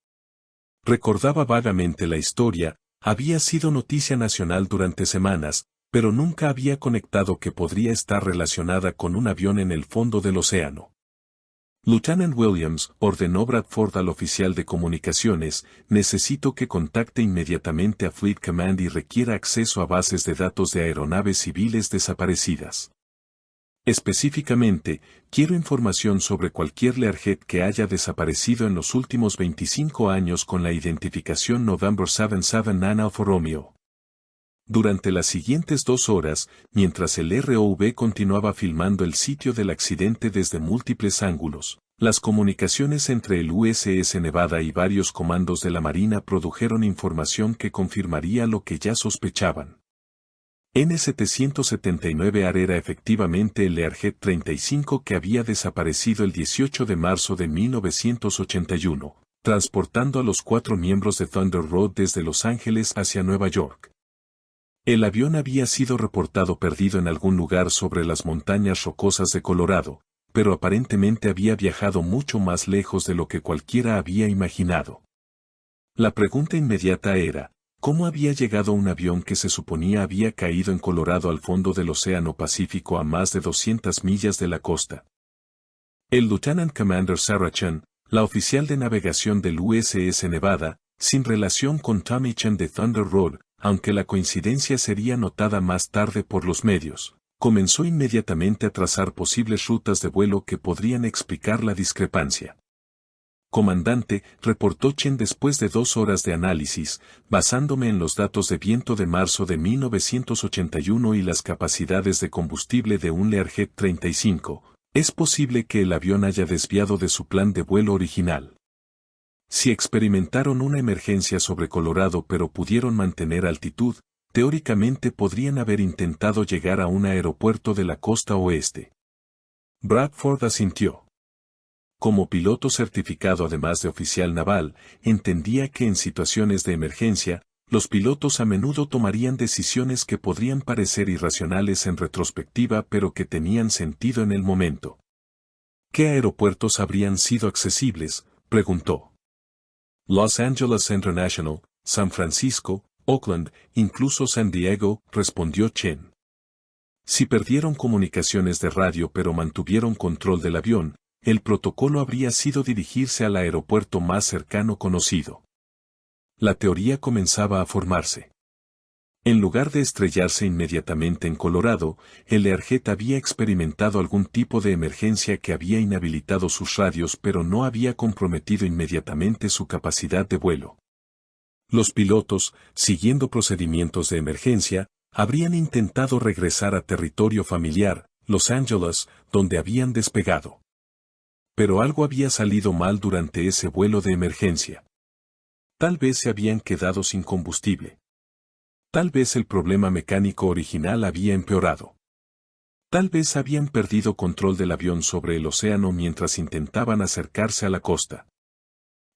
Recordaba vagamente la historia, había sido noticia nacional durante semanas, pero nunca había conectado que podría estar relacionada con un avión en el fondo del océano. «Lieutenant Williams», ordenó Bradford al oficial de comunicaciones, «necesito que contacte inmediatamente a Fleet Command y requiera acceso a bases de datos de aeronaves civiles desaparecidas. Específicamente, quiero información sobre cualquier Learjet que haya desaparecido en los últimos 25 años con la identificación November 779 Alfa Romeo». Durante las siguientes 2 horas, mientras el ROV continuaba filmando el sitio del accidente desde múltiples ángulos, las comunicaciones entre el USS Nevada y varios comandos de la Marina produjeron información que confirmaría lo que ya sospechaban. N779AR era efectivamente el Learjet 35 que había desaparecido el 18 de marzo de 1981, transportando a los 4 miembros de Thunder Road desde Los Ángeles hacia Nueva York. El avión había sido reportado perdido en algún lugar sobre las montañas rocosas de Colorado, pero aparentemente había viajado mucho más lejos de lo que cualquiera había imaginado. La pregunta inmediata era, ¿cómo había llegado un avión que se suponía había caído en Colorado al fondo del Océano Pacífico a más de 200 millas de la costa? El Lieutenant Commander Sarah Chen, la oficial de navegación del USS Nevada, sin relación con Tommy Chen de Thunder Road, aunque la coincidencia sería notada más tarde por los medios, comenzó inmediatamente a trazar posibles rutas de vuelo que podrían explicar la discrepancia. Comandante, reportó Chen después de 2 horas de análisis, basándome en los datos de viento de marzo de 1981 y las capacidades de combustible de un Learjet 35, es posible que el avión haya desviado de su plan de vuelo original. Si experimentaron una emergencia sobre Colorado pero pudieron mantener altitud, teóricamente podrían haber intentado llegar a un aeropuerto de la costa oeste. Bradford asintió. Como piloto certificado además de oficial naval, entendía que en situaciones de emergencia, los pilotos a menudo tomarían decisiones que podrían parecer irracionales en retrospectiva pero que tenían sentido en el momento. ¿Qué aeropuertos habrían sido accesibles?, preguntó. Los Angeles International, San Francisco, Oakland, incluso San Diego, respondió Chen. Si perdieron comunicaciones de radio pero mantuvieron control del avión, el protocolo habría sido dirigirse al aeropuerto más cercano conocido. La teoría comenzaba a formarse. En lugar de estrellarse inmediatamente en Colorado, el Learjet había experimentado algún tipo de emergencia que había inhabilitado sus radios pero no había comprometido inmediatamente su capacidad de vuelo. Los pilotos, siguiendo procedimientos de emergencia, habrían intentado regresar a territorio familiar, Los Ángeles, donde habían despegado. Pero algo había salido mal durante ese vuelo de emergencia. Tal vez se habían quedado sin combustible. Tal vez el problema mecánico original había empeorado. Tal vez habían perdido control del avión sobre el océano mientras intentaban acercarse a la costa.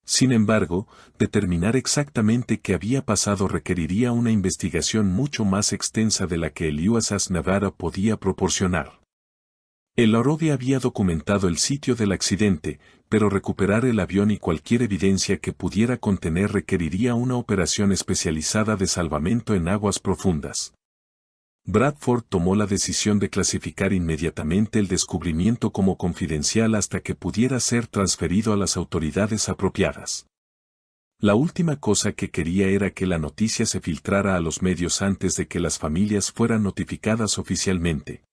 Sin embargo, determinar exactamente qué había pasado requeriría una investigación mucho más extensa de la que el USS Nevada podía proporcionar. El Aurora había documentado el sitio del accidente, pero recuperar el avión y cualquier evidencia que pudiera contener requeriría una operación especializada de salvamento en aguas profundas. Bradford tomó la decisión de clasificar inmediatamente el descubrimiento como confidencial hasta que pudiera ser transferido a las autoridades apropiadas. La última cosa que quería era que la noticia se filtrara a los medios antes de que las familias fueran notificadas oficialmente.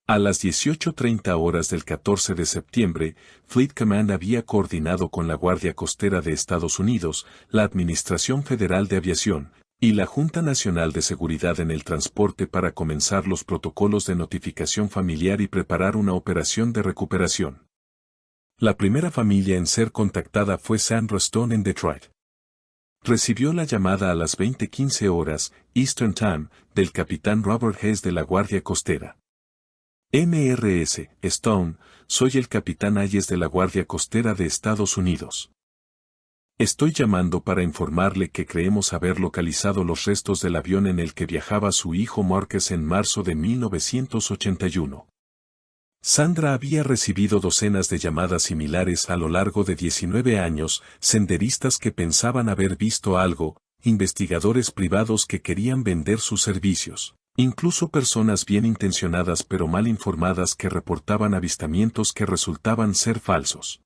A las 18:30 horas del 14 de septiembre, Fleet Command había coordinado con la Guardia Costera de Estados Unidos, la Administración Federal de Aviación, y la Junta Nacional de Seguridad en el Transporte para comenzar los protocolos de notificación familiar y preparar una operación de recuperación. La primera familia en ser contactada fue Sandra Stone en Detroit. Recibió la llamada a las 20:15 horas, Eastern Time, del capitán Robert Hess de la Guardia Costera. Mrs. Stone, soy el capitán Hayes de la Guardia Costera de Estados Unidos. Estoy llamando para informarle que creemos haber localizado los restos del avión en el que viajaba su hijo Marcus en marzo de 1981. Sandra había recibido docenas de llamadas similares a lo largo de 19 años, senderistas que pensaban haber visto algo, investigadores privados que querían vender sus servicios. Incluso personas bien intencionadas pero mal informadas que reportaban avistamientos que resultaban ser falsos.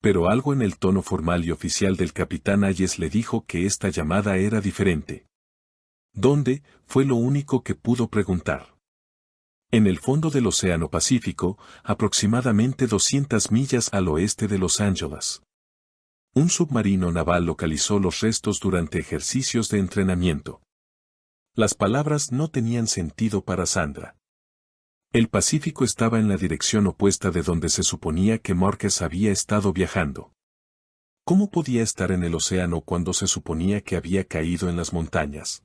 Pero algo en el tono formal y oficial del capitán Hayes le dijo que esta llamada era diferente. ¿Dónde? Fue lo único que pudo preguntar. En el fondo del Océano Pacífico, aproximadamente 200 millas al oeste de Los Ángeles. Un submarino naval localizó los restos durante ejercicios de entrenamiento. Las palabras no tenían sentido para Sandra. El Pacífico estaba en la dirección opuesta de donde se suponía que Marcus había estado viajando. ¿Cómo podía estar en el océano cuando se suponía que había caído en las montañas?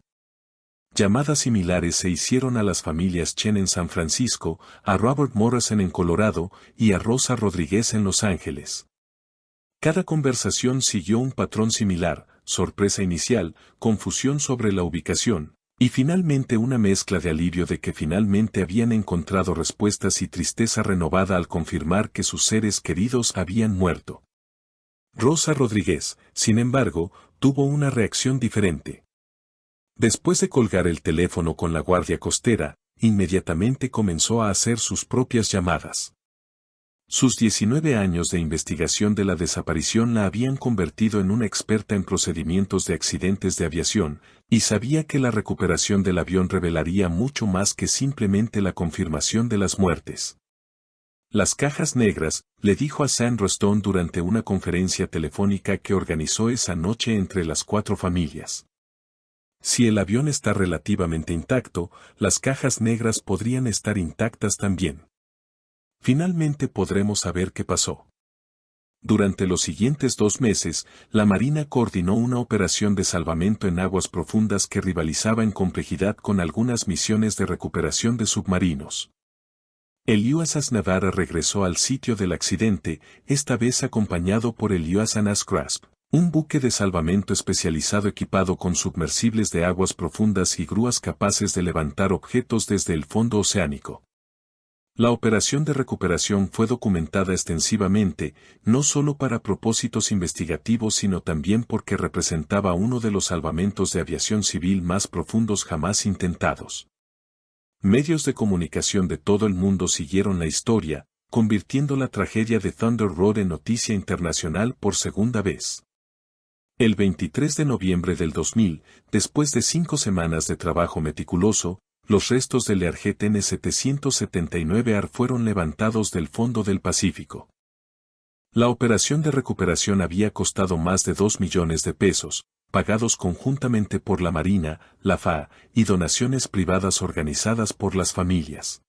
Llamadas similares se hicieron a las familias Chen en San Francisco, a Robert Morrison en Colorado y a Rosa Rodríguez en Los Ángeles. Cada conversación siguió un patrón similar: sorpresa inicial, confusión sobre la ubicación, Y finalmente una mezcla de alivio de que finalmente habían encontrado respuestas y tristeza renovada al confirmar que sus seres queridos habían muerto. Rosa Rodríguez, sin embargo, tuvo una reacción diferente. Después de colgar el teléfono con la guardia costera, inmediatamente comenzó a hacer sus propias llamadas. Sus 19 años de investigación de la desaparición la habían convertido en una experta en procedimientos de accidentes de aviación, y sabía que la recuperación del avión revelaría mucho más que simplemente la confirmación de las muertes. Las cajas negras, le dijo a Sandra Stone durante una conferencia telefónica que organizó esa noche entre las 4 familias. Si el avión está relativamente intacto, las cajas negras podrían estar intactas también. Finalmente podremos saber qué pasó. Durante los siguientes 2 meses, la Marina coordinó una operación de salvamento en aguas profundas que rivalizaba en complejidad con algunas misiones de recuperación de submarinos. El USS Nevada regresó al sitio del accidente, esta vez acompañado por el USS Grasp, un buque de salvamento especializado equipado con submersibles de aguas profundas y grúas capaces de levantar objetos desde el fondo oceánico. La operación de recuperación fue documentada extensivamente, no solo para propósitos investigativos sino también porque representaba uno de los salvamentos de aviación civil más profundos jamás intentados. Medios de comunicación de todo el mundo siguieron la historia, convirtiendo la tragedia de Thunder Road en noticia internacional por segunda vez. El 23 de noviembre del 2000, después de 5 semanas de trabajo meticuloso, los restos del Learjet N-779 fueron levantados del fondo del Pacífico. La operación de recuperación había costado más de 2 millones de pesos, pagados conjuntamente por la Marina, la FAA, y donaciones privadas organizadas por las familias.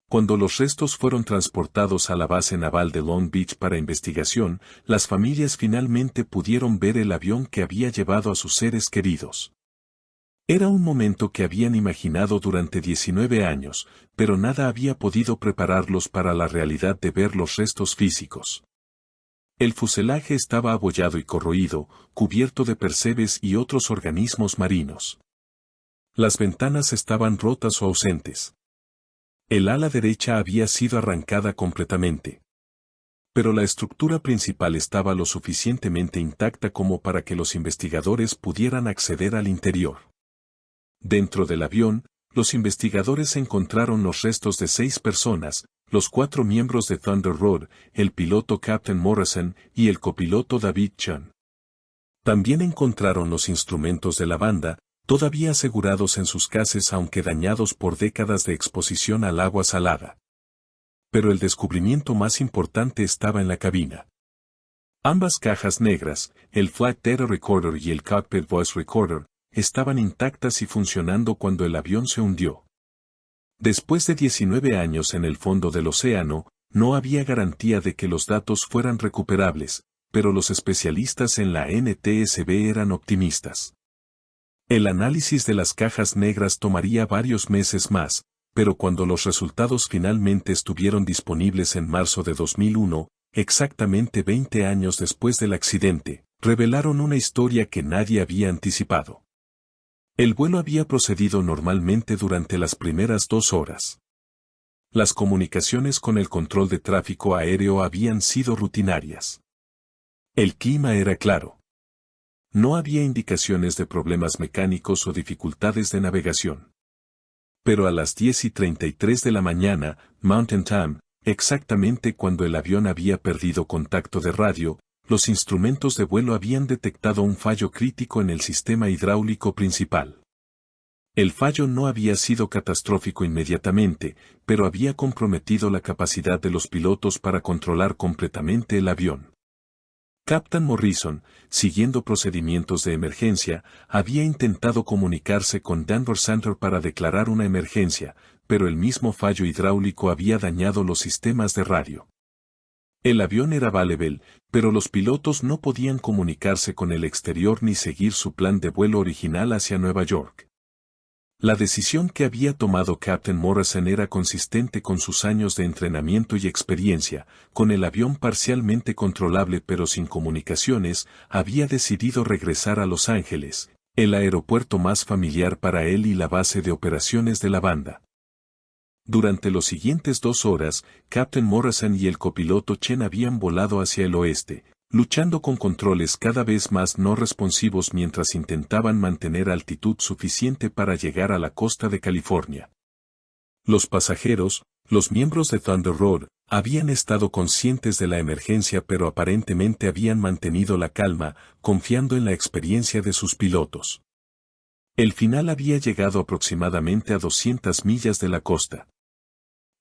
Cuando los restos fueron transportados a la base naval de Long Beach para investigación, las familias finalmente pudieron ver el avión que había llevado a sus seres queridos. Era un momento que habían imaginado durante 19 años, pero nada había podido prepararlos para la realidad de ver los restos físicos. El fuselaje estaba abollado y corroído, cubierto de percebes y otros organismos marinos. Las ventanas estaban rotas o ausentes. El ala derecha había sido arrancada completamente. Pero la estructura principal estaba lo suficientemente intacta como para que los investigadores pudieran acceder al interior. Dentro del avión, los investigadores encontraron los restos de 6 personas, los 4 miembros de Thunder Road, el piloto Captain Morrison y el copiloto David Chun. También encontraron los instrumentos de la banda, todavía asegurados en sus cases aunque dañados por décadas de exposición al agua salada. Pero el descubrimiento más importante estaba en la cabina. Ambas cajas negras, el Flight Data Recorder y el Cockpit Voice Recorder, estaban intactas y funcionando cuando el avión se hundió. Después de 19 años en el fondo del océano, no había garantía de que los datos fueran recuperables, pero los especialistas en la NTSB eran optimistas. El análisis de las cajas negras tomaría varios meses más, pero cuando los resultados finalmente estuvieron disponibles en marzo de 2001, exactamente 20 años después del accidente, revelaron una historia que nadie había anticipado. El vuelo había procedido normalmente durante las primeras 2 horas. Las comunicaciones con el control de tráfico aéreo habían sido rutinarias. El clima era claro. No había indicaciones de problemas mecánicos o dificultades de navegación. Pero a las 10:33 de la mañana, Mountain Time, exactamente cuando el avión había perdido contacto de radio, los instrumentos de vuelo habían detectado un fallo crítico en el sistema hidráulico principal. El fallo no había sido catastrófico inmediatamente, pero había comprometido la capacidad de los pilotos para controlar completamente el avión. Captain Morrison, siguiendo procedimientos de emergencia, había intentado comunicarse con Denver Center para declarar una emergencia, pero el mismo fallo hidráulico había dañado los sistemas de radio. El avión era Belleville, pero los pilotos no podían comunicarse con el exterior ni seguir su plan de vuelo original hacia Nueva York. La decisión que había tomado Captain Morrison era consistente con sus años de entrenamiento y experiencia, con el avión parcialmente controlable pero sin comunicaciones, había decidido regresar a Los Ángeles, El aeropuerto más familiar para él y la base de operaciones de la banda. Durante los siguientes 2 horas, Captain Morrison y el copiloto Chen habían volado hacia el oeste, luchando con controles cada vez más no responsivos mientras intentaban mantener altitud suficiente para llegar a la costa de California. Los pasajeros, los miembros de Thunder Road, habían estado conscientes de la emergencia pero aparentemente habían mantenido la calma, confiando en la experiencia de sus pilotos. El final había llegado aproximadamente a 200 millas de la costa.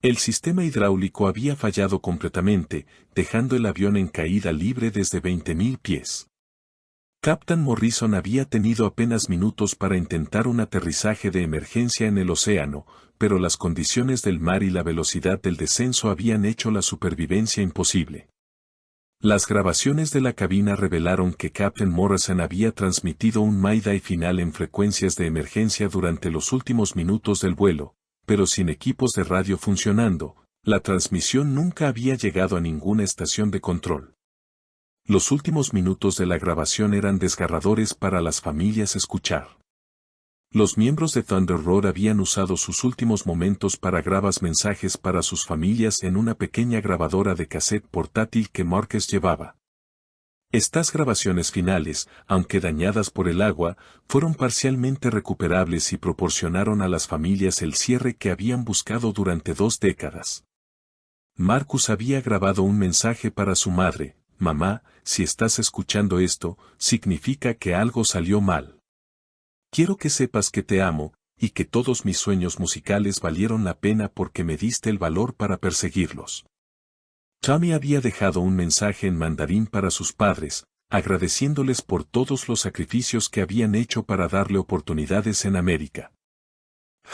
El sistema hidráulico había fallado completamente, dejando el avión en caída libre desde 20.000 pies. Captain Morrison había tenido apenas minutos para intentar un aterrizaje de emergencia en el océano, pero las condiciones del mar y la velocidad del descenso habían hecho la supervivencia imposible. Las grabaciones de la cabina revelaron que Captain Morrison había transmitido un mayday final en frecuencias de emergencia durante los últimos minutos del vuelo, pero sin equipos de radio funcionando, la transmisión nunca había llegado a ninguna estación de control. Los últimos minutos de la grabación eran desgarradores para las familias escuchar. Los miembros de Thunder Road habían usado sus últimos momentos para grabar mensajes para sus familias en una pequeña grabadora de cassette portátil que Marcus llevaba. Estas grabaciones finales, aunque dañadas por el agua, fueron parcialmente recuperables y proporcionaron a las familias el cierre que habían buscado durante 2 décadas. Marcus había grabado un mensaje para su madre: «Mamá, si estás escuchando esto, significa que algo salió mal. Quiero que sepas que te amo, y que todos mis sueños musicales valieron la pena porque me diste el valor para perseguirlos». Tommy había dejado un mensaje en mandarín para sus padres, agradeciéndoles por todos los sacrificios que habían hecho para darle oportunidades en América.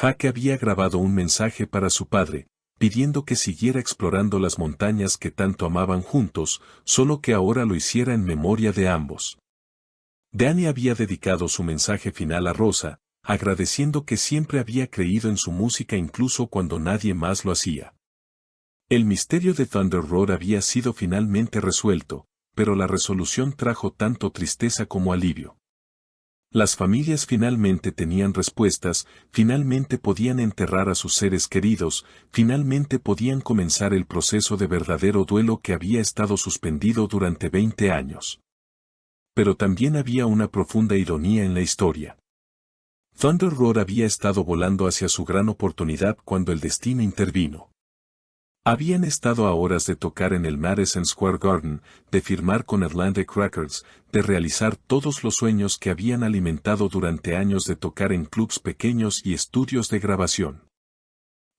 Jack había grabado un mensaje para su padre, pidiendo que siguiera explorando las montañas que tanto amaban juntos, solo que ahora lo hiciera en memoria de ambos. Danny había dedicado su mensaje final a Rosa, agradeciendo que siempre había creído en su música incluso cuando nadie más lo hacía. El misterio de Thunder Road había sido finalmente resuelto, pero la resolución trajo tanto tristeza como alivio. Las familias finalmente tenían respuestas, finalmente podían enterrar a sus seres queridos, finalmente podían comenzar el proceso de verdadero duelo que había estado suspendido durante 20 años. Pero también había una profunda ironía en la historia. Thunder Road había estado volando hacia su gran oportunidad cuando el destino intervino. Habían estado a horas de tocar en el Madison Square Garden, de firmar con Atlantic Records, de realizar todos los sueños que habían alimentado durante años de tocar en clubs pequeños y estudios de grabación.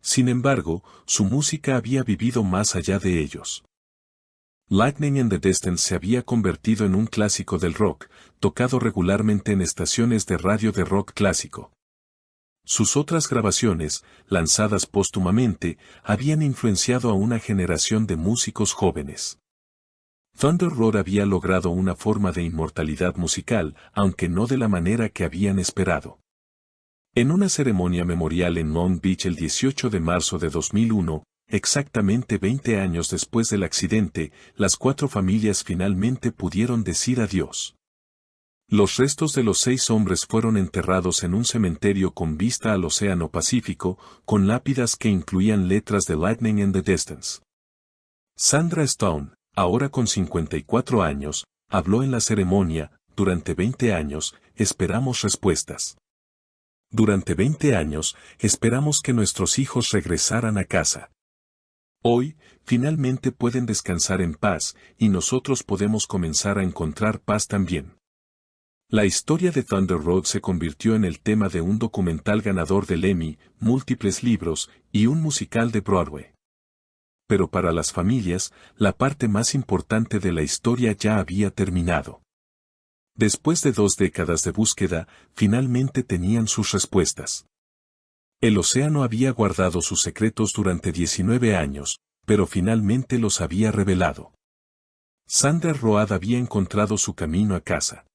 Sin embargo, su música había vivido más allá de ellos. Lightning in the Distance se había convertido en un clásico del rock, tocado regularmente en estaciones de radio de rock clásico. Sus otras grabaciones, lanzadas póstumamente, habían influenciado a una generación de músicos jóvenes. Thunder Road había logrado una forma de inmortalidad musical, aunque no de la manera que habían esperado. En una ceremonia memorial en Long Beach el 18 de marzo de 2001, exactamente 20 años después del accidente, las 4 familias finalmente pudieron decir adiós. Los restos de los 6 hombres fueron enterrados en un cementerio con vista al Océano Pacífico, con lápidas que incluían letras de Lightning in the Distance. Sandra Stone, ahora con 54 años, habló en la ceremonia: «Durante 20 años, esperamos respuestas. Durante 20 años, esperamos que nuestros hijos regresaran a casa. Hoy, finalmente pueden descansar en paz, y nosotros podemos comenzar a encontrar paz también». La historia de Thunder Road se convirtió en el tema de un documental ganador del Emmy, múltiples libros, y un musical de Broadway. Pero para las familias, la parte más importante de la historia ya había terminado. Después de 2 décadas de búsqueda, finalmente tenían sus respuestas. El océano había guardado sus secretos durante 19 años, pero finalmente los había revelado. Sandra Road había encontrado su camino a casa.